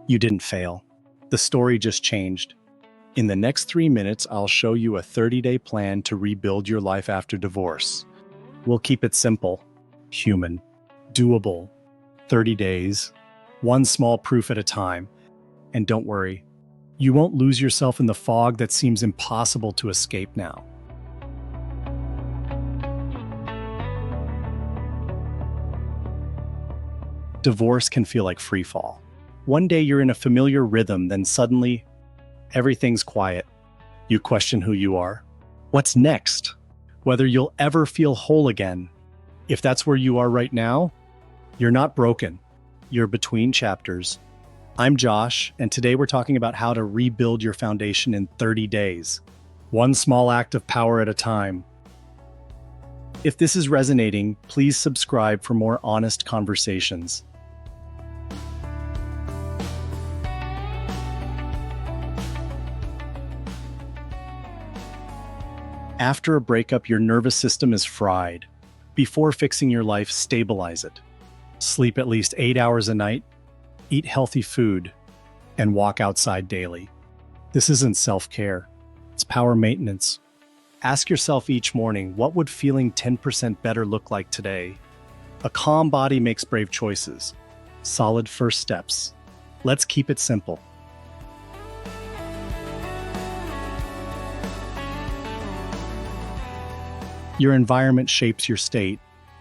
You didn't fail. The story just changed. In the next 3 minutes, I'll show you a 30-day plan to rebuild your life after divorce. We'll keep it simple, human, doable, 30 days, one small proof at a time. And don't worry, you won't lose yourself in the fog that seems impossible to escape now. Divorce can feel like free fall. One day you're in a familiar rhythm, then suddenly, everything's quiet. You question who you are. What's next? Whether you'll ever feel whole again. If that's where you are right now, you're not broken. You're between chapters. I'm Josh, and today we're talking about how to rebuild your foundation in 30 days. One small act of power at a time. If this is resonating, please subscribe for more honest conversations. After a breakup, your nervous system is fried. Before fixing your life, stabilize it. Sleep at least 8 hours a night, eat healthy food, and walk outside daily. This isn't self-care, it's power maintenance. Ask yourself each morning, what would feeling 10% better look like today? A calm body makes brave choices. Solid first steps. Let's keep it simple. Your environment shapes your state.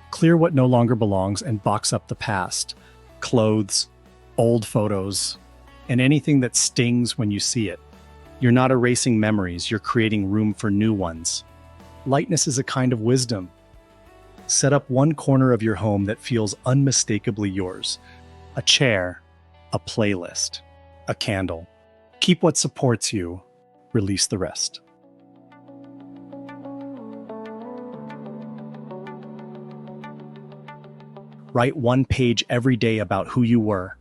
Clear what no longer belongs and box up the past. Clothes, old photos, and anything that stings when you see it. You're not erasing memories, you're creating room for new ones. Lightness is a kind of wisdom. Set up one corner of your home that feels unmistakably yours. A chair, a playlist, a candle. Keep what supports you, release the rest. Write one page every day about who you were,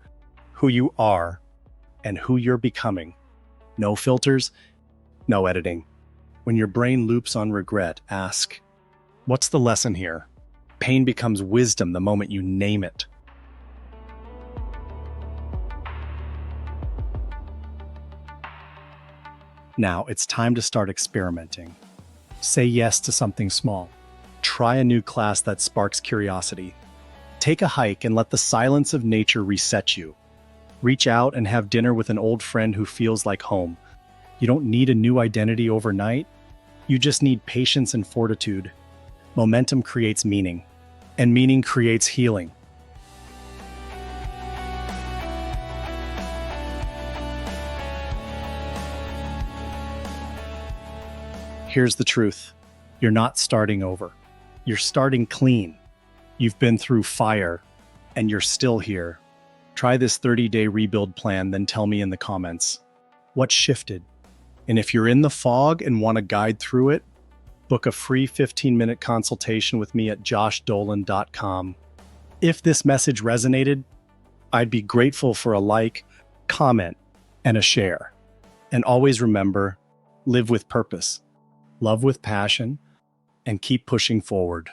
who you are, and who you're becoming. No filters, no editing. When your brain loops on regret, ask, what's the lesson here? Pain becomes wisdom the moment you name it. Now it's time to start experimenting. Say yes to something small. Try a new class that sparks curiosity. Take a hike and let the silence of nature reset you. Reach out and have dinner with an old friend who feels like home. You don't need a new identity overnight. You just need patience and fortitude. Momentum creates meaning, and meaning creates healing. Here's the truth. You're not starting over. You're starting clean. You've been through fire, and you're still here. Try this 30-day rebuild plan, then tell me in the comments what shifted. And if you're in the fog and want to guide through it, book a free 15-minute consultation with me at joshdolin.com. If this message resonated, I'd be grateful for a like, comment, and a share. And always remember, live with purpose, love with passion, and keep pushing forward.